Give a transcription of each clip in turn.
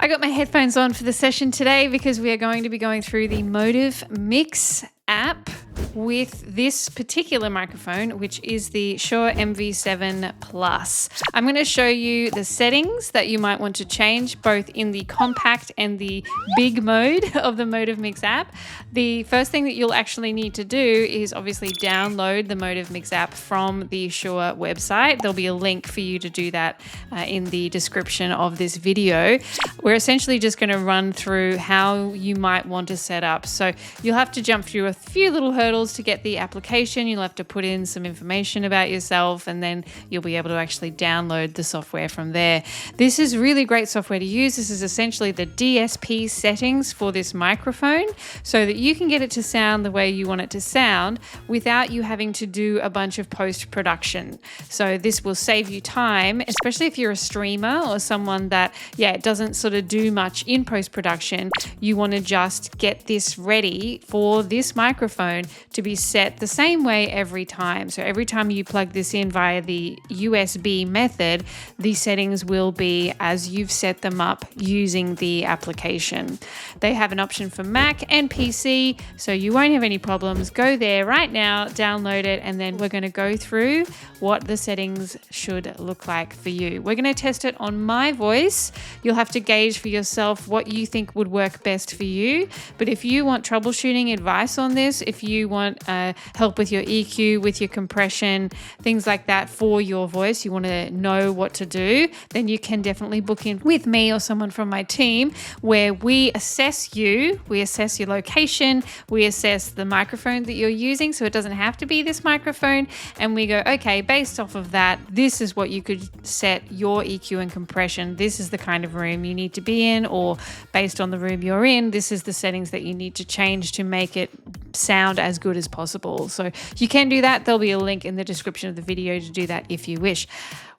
I got my headphones on for the session today because we are going to be going through the Motiv Mix app with this particular microphone, which is the Shure MV7 Plus. I'm going to show you the settings that you might want to change both in the compact and the big mode of the Motiv Mix app. The first thing that you'll actually need to do is obviously download the Motiv Mix app from the Shure website. There'll be a link for you to do that in the description of this video. We're essentially just going to run through how you might want to set up. So you'll have to jump through a few little hurdles to get the application. You'll have to put in some information about yourself, and then you'll be able to actually download the software from there. This is really great software to use. This is essentially the DSP settings for this microphone so that you can get it to sound the way you want it to sound without you having to do a bunch of post-production. So this will save you time, especially if you're a streamer or someone that, doesn't sort of do much in post-production. You want to just get this ready for this microphone to be set the same way every time. So every time you plug this in via the USB method, the settings will be as you've set them up using the application. They have an option for Mac and PC, so you won't have any problems. Go there right now, download it, and then we're going to go through what the settings should look like for you. We're going to test it on my voice. You'll have to gauge for yourself what you think would work best for you. But if you want troubleshooting advice on this, if you want help with your EQ, with your compression, things like that for your voice, you want to know what to do, then you can definitely book in with me or someone from my team where we assess you, we assess your location, we assess the microphone that you're using, so it doesn't have to be this microphone, and we go, okay, based off of that, this is what you could set your EQ and compression. This is the kind of room you need to be in, or based on the room you're in, this is the settings that you need to change to make it sound as good as possible. So you can do that. There'll be a link in the description of the video to do that if you wish.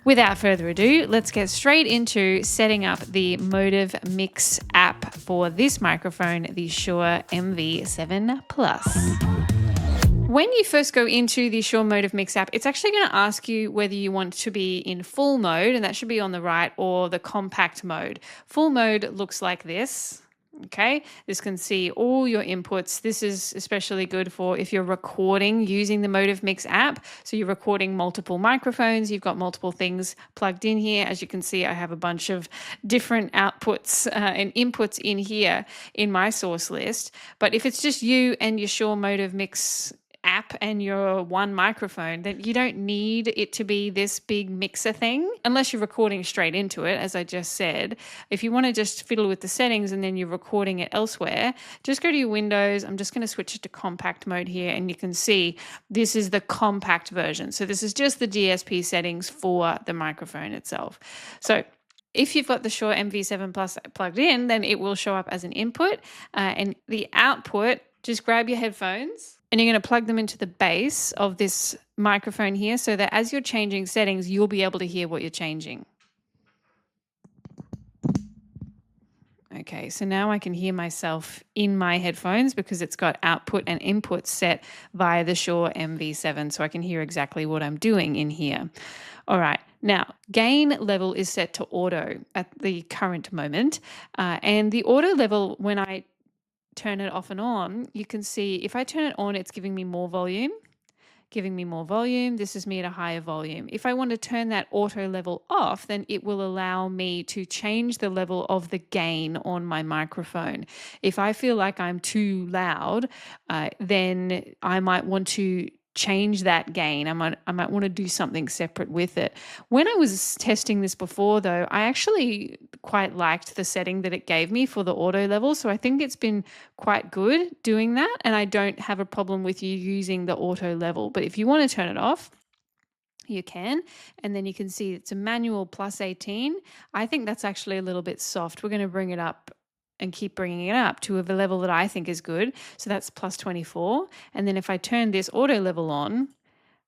Without further ado, let's get straight into setting up the Motiv Mix app for this microphone, the Shure MV7 Plus. When you first go into the Shure Motiv Mix app, it's actually going to ask you whether you want to be in full mode, and that should be on the right, or the compact mode. Full mode looks like this. Okay, this can see all your inputs. This is especially good for if you're recording using the Motiv Mix app. So you're recording multiple microphones, you've got multiple things plugged in here. As you can see, I have a bunch of different outputs and inputs in here in my source list. But if it's just you and your Shure Motiv Mix app and your one microphone, then you don't need it to be this big mixer thing unless you're recording straight into it, as I just said. If you want to just fiddle with the settings and then you're recording it elsewhere, just go to your Windows. I'm just going to switch it to compact mode here, and you can see this is the compact version. So this is just the DSP settings for the microphone itself. So if you've got the Shure MV7 Plus plugged in, then it will show up as an input, and the output, just grab your headphones and you're going to plug them into the base of this microphone here so that as you're changing settings, you'll be able to hear what you're changing. Okay, so now I can hear myself in my headphones because it's got output and input set via the Shure MV7, so I can hear exactly what I'm doing in here. All right, now gain level is set to auto at the current moment, and the auto level, when I turn it off and on, you can see if I turn it on, it's giving me more volume. This is me at a higher volume. If I want to turn that auto level off, then it will allow me to change the level of the gain on my microphone. If I feel like I'm too loud, then I might want to change that gain. I might want to do something separate with it. When I was testing this before though, I actually quite liked the setting that it gave me for the auto level. So I think it's been quite good doing that, and I don't have a problem with you using the auto level. But if you want to turn it off, you can, and then you can see it's a manual plus 18. I think that's actually a little bit soft. We're going to bring it up and keep bringing it up to a level that I think is good. So that's plus 24. And then if I turn this auto level on,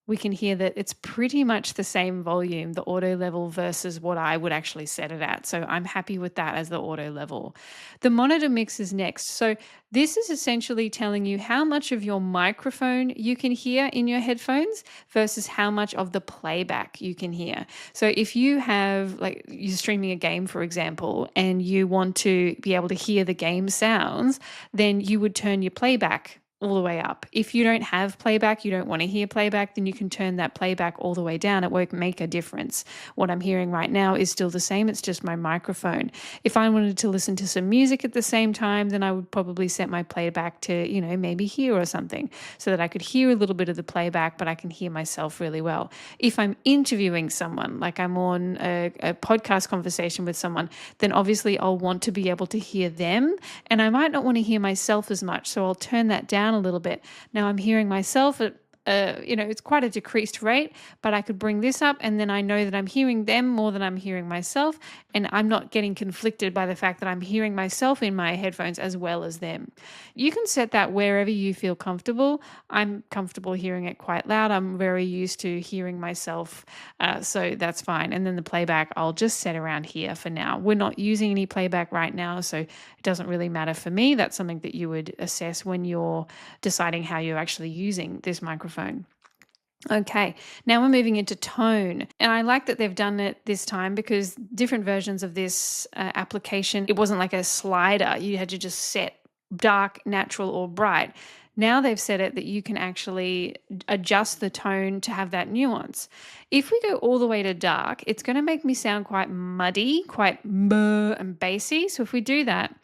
we can hear that it's pretty much the same volume, the auto level versus what I would actually set it at. So I'm happy with that as the auto level. The monitor mix is next. So this is essentially telling you how much of your microphone you can hear in your headphones versus how much of the playback you can hear. So if you have, like, you're streaming a game, for example, and you want to be able to hear the game sounds, then you would turn your playback all the way up. If you don't have playback, you don't want to hear playback, then you can turn that playback all the way down. It won't make a difference. What I'm hearing right now is still the same. It's just my microphone. If I wanted to listen to some music at the same time, then I would probably set my playback to, maybe here or something, so that I could hear a little bit of the playback, but I can hear myself really well. If I'm interviewing someone, like I'm on a podcast conversation with someone, then obviously I'll want to be able to hear them, and I might not want to hear myself as much, so I'll turn that down a little bit. Now I'm hearing myself at it's quite a decreased rate, but I could bring this up, and then I know that I'm hearing them more than I'm hearing myself, and I'm not getting conflicted by the fact that I'm hearing myself in my headphones as well as them. You can set that wherever you feel comfortable. I'm comfortable hearing it quite loud. I'm very used to hearing myself, so that's fine. And then the playback, I'll just set around here for now. We're not using any playback right now, so it doesn't really matter for me. That's something that you would assess when you're deciding how you're actually using this microphone. Okay, now we're moving into tone. And I like that they've done it this time, because different versions of this application, it wasn't like a slider. You had to just set dark, natural, or bright. Now they've set it that you can actually adjust the tone to have that nuance. If we go all the way to dark, it's going to make me sound quite muddy, quite and bassy. So if we do that,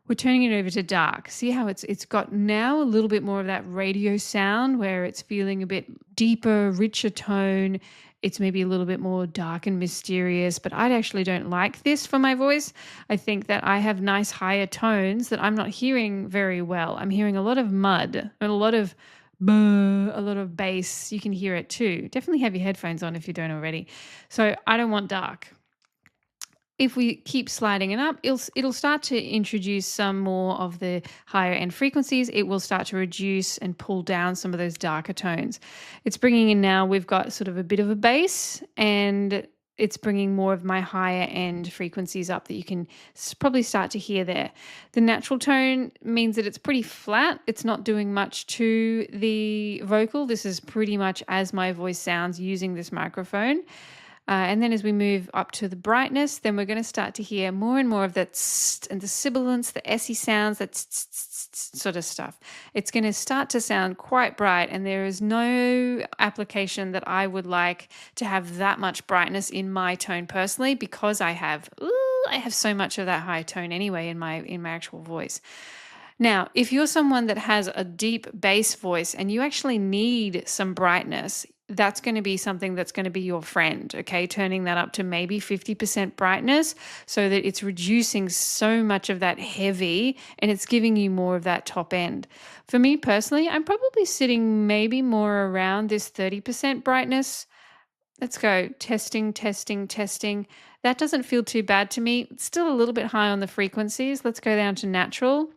we're turning it over to dark. See how it's got now a little bit more of that radio sound, where it's feeling a bit deeper, richer tone. It's maybe a little bit more dark and mysterious, but I actually don't like this for my voice. I think that I have nice higher tones that I'm not hearing very well. I'm hearing a lot of mud and a lot of bass. You can hear it too. Definitely have your headphones on if you don't already. So I don't want dark. If we keep sliding it up, it'll start to introduce some more of the higher end frequencies. It will start to reduce and pull down some of those darker tones. It's bringing in, now we've got sort of a bit of a bass, and it's bringing more of my higher end frequencies up that you can probably start to hear there. The natural tone means that it's pretty flat. It's not doing much to the vocal. This is pretty much as my voice sounds using this microphone. And then as we move up to the brightness, then we're going to start to hear more and more of that tst and the sibilance, the essy sounds, that sort of stuff. It's going to start to sound quite bright, and there is no application that I would like to have that much brightness in my tone personally, because I have so much of that high tone anyway in my actual voice. Now, if you're someone that has a deep bass voice and you actually need some brightness, that's going to be something that's going to be your friend, okay? Turning that up to maybe 50% brightness, so that it's reducing so much of that heavy and it's giving you more of that top end. For me personally, I'm probably sitting maybe more around this 30% brightness. Let's go testing, testing, testing. That doesn't feel too bad to me. It's still a little bit high on the frequencies. Let's go down to natural.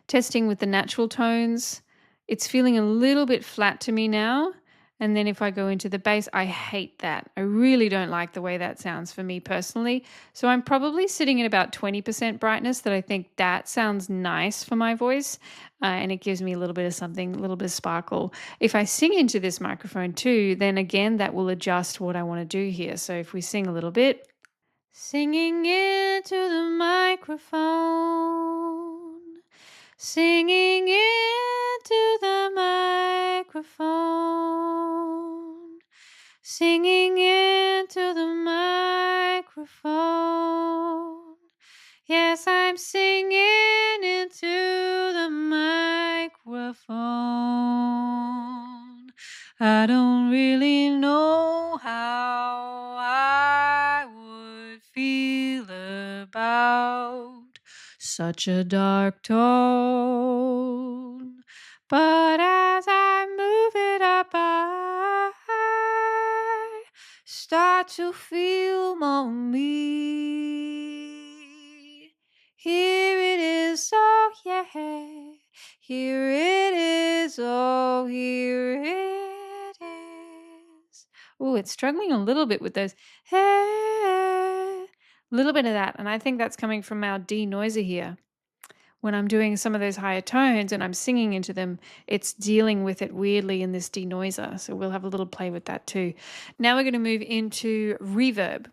Testing with the natural tones. It's feeling a little bit flat to me now. And then if I go into the bass, I hate that. I really don't like the way that sounds for me personally. So I'm probably sitting at about 20% brightness, that I think that sounds nice for my voice. And it gives me a little bit of something, a little bit of sparkle. If I sing into this microphone too, then again, that will adjust what I want to do here. So if we sing a little bit, singing into the microphone, singing into the microphone, singing into the microphone. Yes, I'm singing into the microphone. I don't really know how I would feel about such a dark tone, but as I move it up, I start to feel more me. Here it is, oh yeah, here it is, oh here it Oh, it's struggling a little bit with those. A little bit of that. And I think that's coming from our denoiser here. When I'm doing some of those higher tones and I'm singing into them, it's dealing with it weirdly in this denoiser. So we'll have a little play with that too. Now we're going to move into reverb.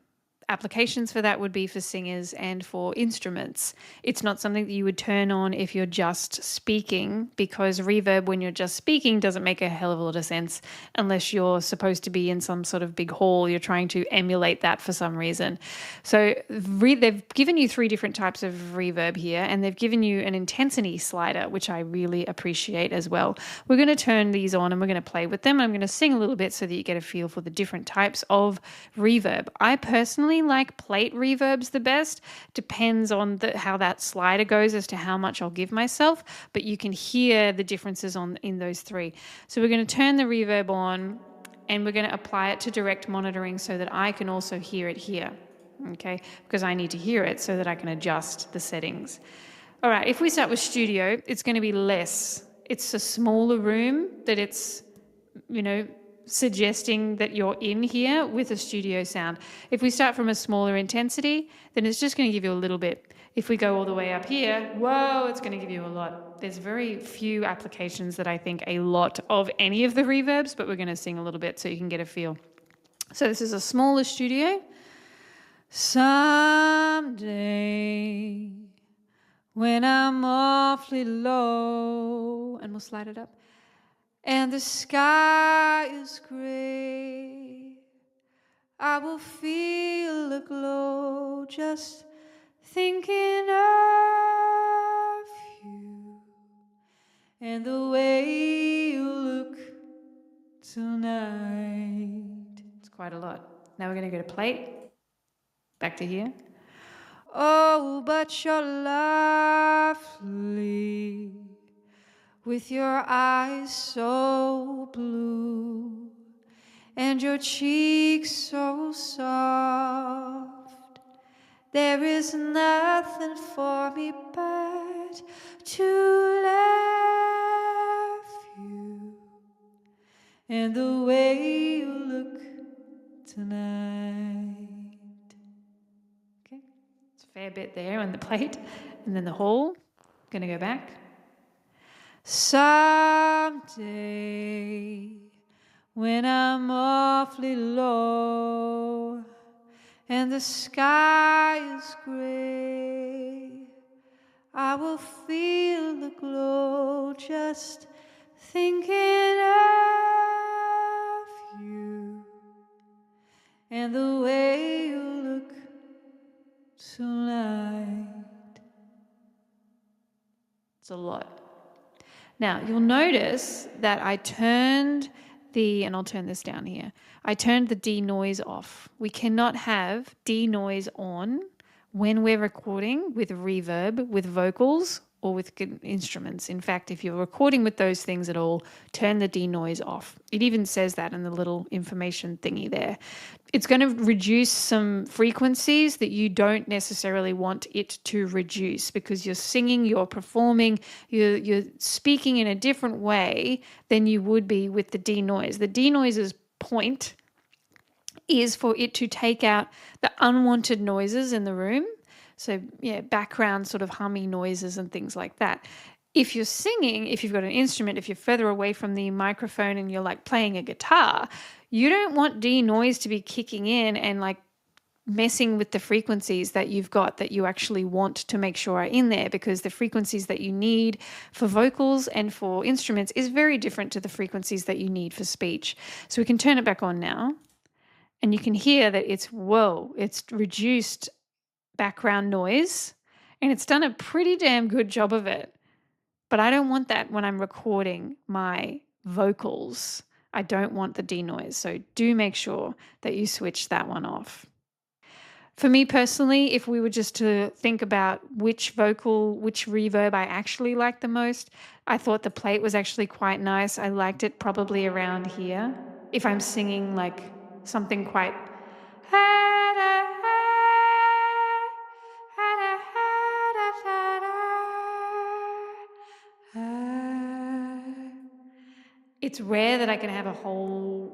Applications for that would be for singers and for instruments. It's not something that you would turn on if you're just speaking, because reverb when you're just speaking doesn't make a hell of a lot of sense unless you're supposed to be in some sort of big hall. You're trying to emulate that for some reason. So they've given you 3 different types of reverb here, and they've given you an intensity slider, which I really appreciate as well. We're going to turn these on and we're going to play with them. I'm going to sing a little bit so that you get a feel for the different types of reverb. I personally like plate reverbs the best. Depends on how that slider goes as to how much I'll give myself, but you can hear the differences in those 3. So we're going to turn the reverb on and we're going to apply it to direct monitoring so that I can also hear it here. Okay, because I need to hear it so that I can adjust the settings. All right, if we start with studio, it's going to be less. It's a smaller room that it's, suggesting that you're in here with a studio sound. If we start from a smaller intensity, then it's just going to give you a little bit. If we go all the way up here, whoa, it's going to give you a lot. There's very few applications that I think a lot of any of the reverbs, but we're going to sing a little bit so you can get a feel. So this is a smaller studio. Someday when I'm awfully low, and we'll slide it up, and the sky is gray, I will feel a glow just thinking of you and the way you look tonight. It's quite a lot. Now we're going to go to plate. Back to here. Oh, but you're lovely, with your eyes so blue and your cheeks so soft. There is nothing for me but to love you and the way you look tonight. Okay, it's a fair bit there on the plate. And then the whole, gonna go back. Someday when I'm awfully low and the sky is gray, I will feel the glow just thinking of you and the way you look tonight. It's a lot. Now, you'll notice that I turned and I'll turn this down here, I turned the denoise off. We cannot have denoise on when we're recording with reverb, with vocals, or with instruments. In fact, if you're recording with those things at all, turn the denoise off. It even says that in the little information thingy there. It's going to reduce some frequencies that you don't necessarily want it to reduce, because you're singing, you're performing, you're speaking in a different way than you would be with the denoise. The denoise's point is for it to take out the unwanted noises in the room. So, yeah, background sort of humming noises and things like that. If you're singing, if you've got an instrument, if you're further away from the microphone and you're like playing a guitar, you don't want denoise to be kicking in and like messing with the frequencies that you've got that you actually want to make sure are in there, because the frequencies that you need for vocals and for instruments is very different to the frequencies that you need for speech. So we can turn it back on now, and you can hear that it's reduced background noise, and it's done a pretty damn good job of it. But I don't want that when I'm recording my vocals. I don't want the denoise. So do make sure that you switch that one off. For me personally, if we were just to think about which reverb I actually like the most, I thought the plate was actually quite nice. I liked it probably around here. If I'm singing like something quite it's rare that I can have a whole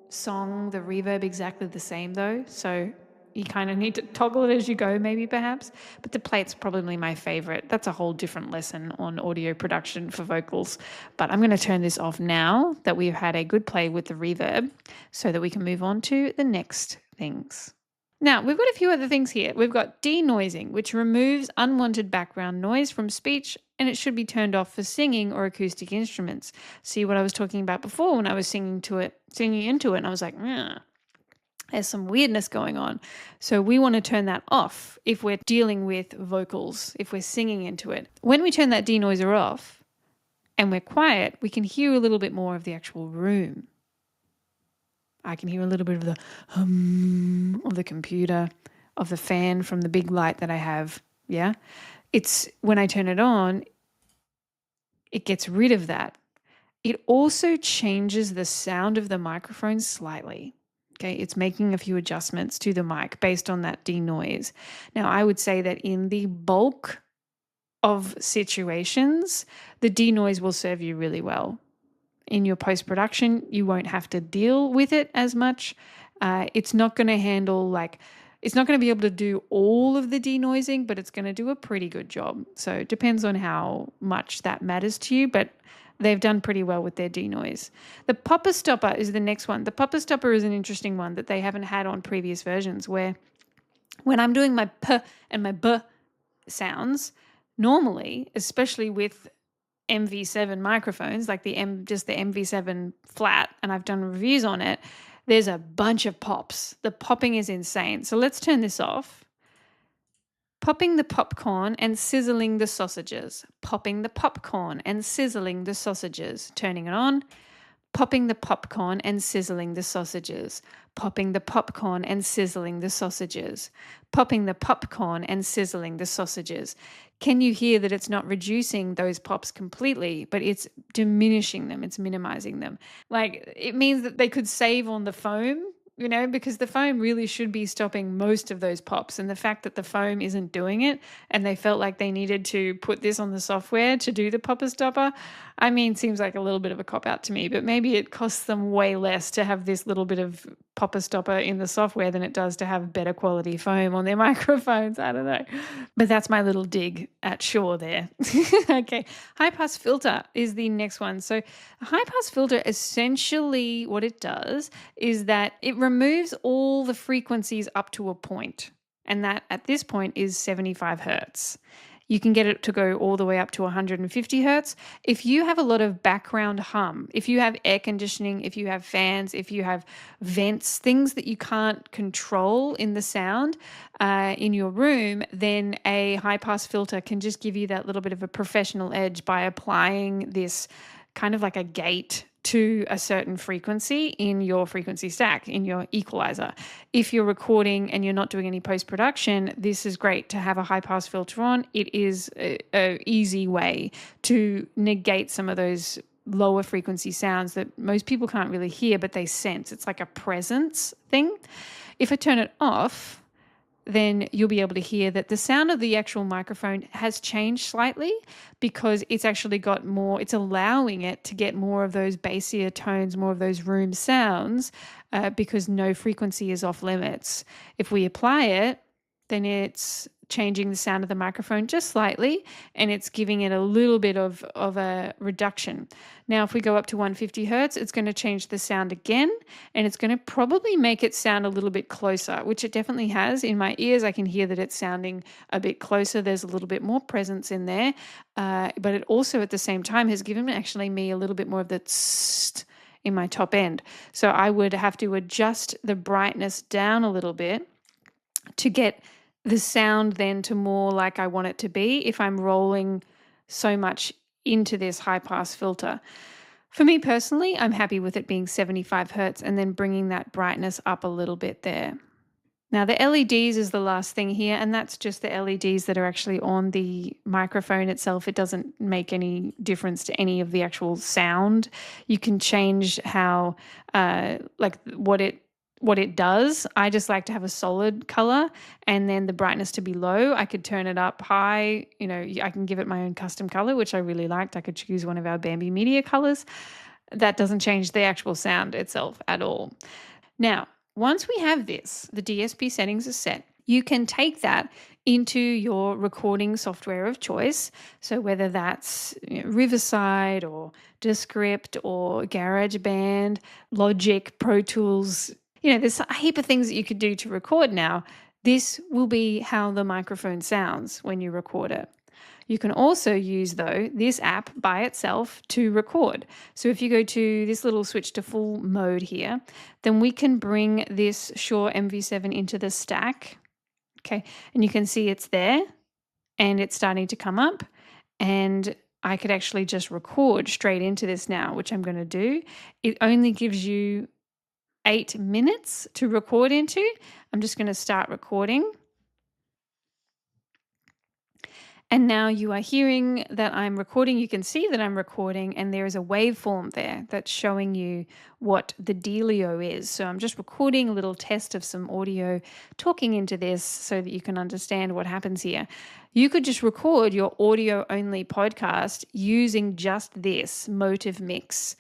song, the reverb exactly the same though. So you kind of need to toggle it as you go, maybe perhaps. But the plate's probably my favorite. That's a whole different lesson on audio production for vocals. But I'm going to turn this off now that we've had a good play with the reverb so that we can move on to the next things. Now, we've got a few other things here. We've got denoising, which removes unwanted background noise from speech, and it should be turned off for singing or acoustic instruments. See what I was talking about before when I was singing into it, and I was like, there's some weirdness going on. So we want to turn that off if we're dealing with vocals, if we're singing into it. When we turn that denoiser off and we're quiet, we can hear a little bit more of the actual room. I can hear a little bit of the hum of the computer, of the fan from the big light that I have. Yeah. It's when I turn it on, it gets rid of that. It also changes the sound of the microphone slightly. Okay, it's making a few adjustments to the mic based on that denoise. Now, I would say that in the bulk of situations, the denoise will serve you really well. In your post-production, you won't have to deal with it as much. It's not going to handle it's not going to be able to do all of the denoising, but it's going to do a pretty good job. So it depends on how much that matters to you, but they've done pretty well with their denoise. The popper stopper is the next one. The popper stopper is an interesting one that they haven't had on previous versions, where when I'm doing my p and my b sounds, normally, especially with MV7 microphones, like just the MV7 flat, and I've done reviews on it, there's a bunch of pops. The popping is insane. So let's turn this off. Popping the popcorn and sizzling the sausages. Popping the popcorn and sizzling the sausages. Turning it on. Popping the popcorn and sizzling the sausages. Popping the popcorn and sizzling the sausages. Popping the popcorn and sizzling the sausages. Can you hear that it's not reducing those pops completely, but it's diminishing them, it's minimizing them? Like, it means that they could save on the foam, because the foam really should be stopping most of those pops. And the fact that the foam isn't doing it, and they felt like they needed to put this on the software to do the popper stopper, seems like a little bit of a cop-out to me. But maybe it costs them way less to have this little bit of popper stopper in the software than it does to have better quality foam on their microphones. I don't know. But that's my little dig at Shure there. Okay. High pass filter is the next one. So a high pass filter, essentially what it does is that it removes all the frequencies up to a point. And that at this point is 75 hertz. You can get it to go all the way up to 150 hertz. If you have a lot of background hum, if you have air conditioning, if you have fans, if you have vents, things that you can't control in the sound in your room, then a high pass filter can just give you that little bit of a professional edge by applying this kind of like a gate to a certain frequency in your frequency stack, in your equalizer. If you're recording and you're not doing any post-production, this is great to have a high-pass filter on. It is an easy way to negate some of those lower frequency sounds that most people can't really hear, but they sense. It's like a presence thing. If I turn it off, then you'll be able to hear that the sound of the actual microphone has changed slightly because it's actually got more, it's allowing it to get more of those bassier tones, more of those room sounds because no frequency is off limits. If we apply it, then it's changing the sound of the microphone just slightly, and it's giving it a little bit of a reduction. Now, if we go up to 150 hertz, it's going to change the sound again, and it's going to probably make it sound a little bit closer, which it definitely has. In my ears, I can hear that it's sounding a bit closer. There's a little bit more presence in there, but it also at the same time has given actually me a little bit more of the tst in my top end. So I would have to adjust the brightness down a little bit to get the sound then to more like I want it to be if I'm rolling so much into this high pass filter. For me personally, I'm happy with it being 75 hertz and then bringing that brightness up a little bit there. Now the LEDs is the last thing here, and that's just the LEDs that are actually on the microphone itself. It doesn't make any difference to any of the actual sound. You can change how, what it does. I just like to have a solid color and then the brightness to be low. I could turn it up high. I can give it my own custom color, which I really liked. I could choose one of our Bamby media colors. that doesn't change the actual sound itself at all. Now, once we have this, the DSP settings are set, you can take that into your recording software of choice. So whether that's Riverside or Descript or GarageBand, Logic, Pro Tools, there's a heap of things that you could do to record now. This will be how the microphone sounds when you record it. You can also use, though, this app by itself to record. So if you go to this little switch to full mode here, then we can bring this Shure MV7 into the stack. Okay, and you can see it's there and it's starting to come up, and I could actually just record straight into this now, which I'm going to do. It only gives you 8 minutes to record into. I'm just going to start recording. And now you are hearing that I'm recording. You can see that I'm recording, and there is a waveform there that's showing you what the dealio is. So I'm just recording a little test of some audio, talking into this so that you can understand what happens here. You could just record your audio-only podcast using just this Motiv mix.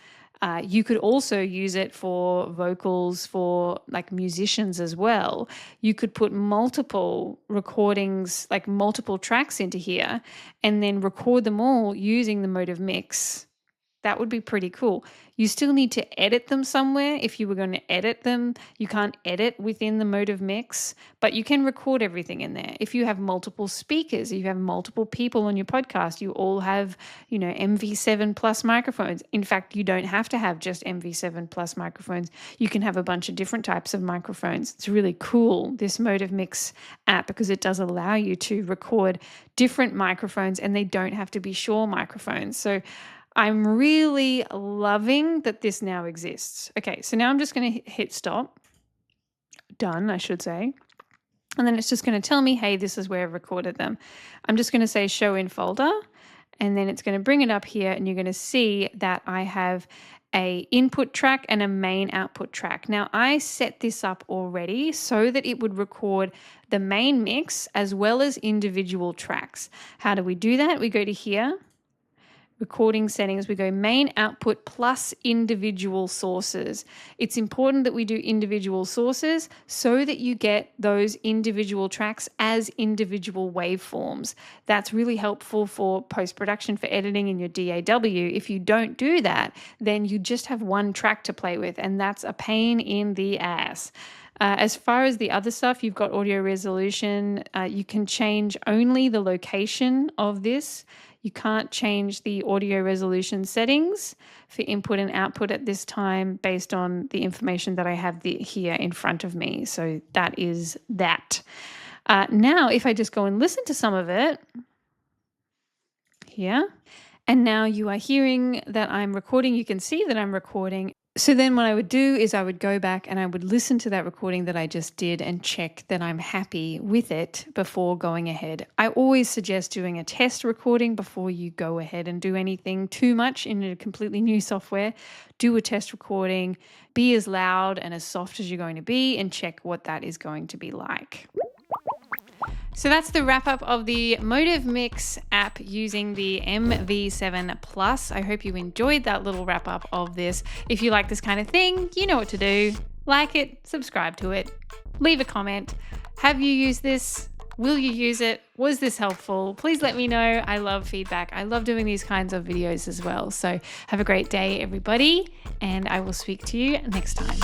You could also use it for vocals, for like musicians as well. You could put multiple recordings, like multiple tracks into here, and then record them all using the Motiv mix. That would be pretty cool. You still need to edit them somewhere. If you were going to edit them, you can't edit within the Motiv mix, but you can record everything in there. If you have multiple speakers, if you have multiple people on your podcast, you all have, MV7 plus microphones. In fact, you don't have to have just MV7 plus microphones. You can have a bunch of different types of microphones. It's really cool, this Motiv mix app, because it does allow you to record different microphones, and they don't have to be Shure microphones. So I'm really loving that this now exists. Okay, so now I'm just going to hit stop. Done, I should say. And then it's just going to tell me, hey, this is where I've recorded them. I'm just going to say show in folder, and then it's going to bring it up here, and you're going to see that I have a input track and a main output track. Now, I set this up already so that it would record the main mix as well as individual tracks. How do we do that? We go to here. Recording settings, we go main output plus individual sources. It's important that we do individual sources so that you get those individual tracks as individual waveforms. That's really helpful for post-production, for editing in your DAW. If you don't do that, then you just have one track to play with, and that's a pain in the ass. As far as the other stuff, you've got audio resolution. You can change only the location of this. You can't change the audio resolution settings for input and output at this time based on the information that I have here in front of me. So that is that. Now, if I just go and listen to some of it here, and now you are hearing that I'm recording. You can see that I'm recording. So then what I would do is I would go back and I would listen to that recording that I just did and check that I'm happy with it before going ahead. I always suggest doing a test recording before you go ahead and do anything too much in a completely new software. Do a test recording, be as loud and as soft as you're going to be, and check what that is going to be like. So that's the wrap up of the Motiv Mix app using the MV7 Plus. I hope you enjoyed that little wrap up of this. If you like this kind of thing, you know what to do. Like it, subscribe to it, leave a comment. Have you used this? Will you use it? Was this helpful? Please let me know. I love feedback. I love doing these kinds of videos as well. So have a great day, everybody, and I will speak to you next time.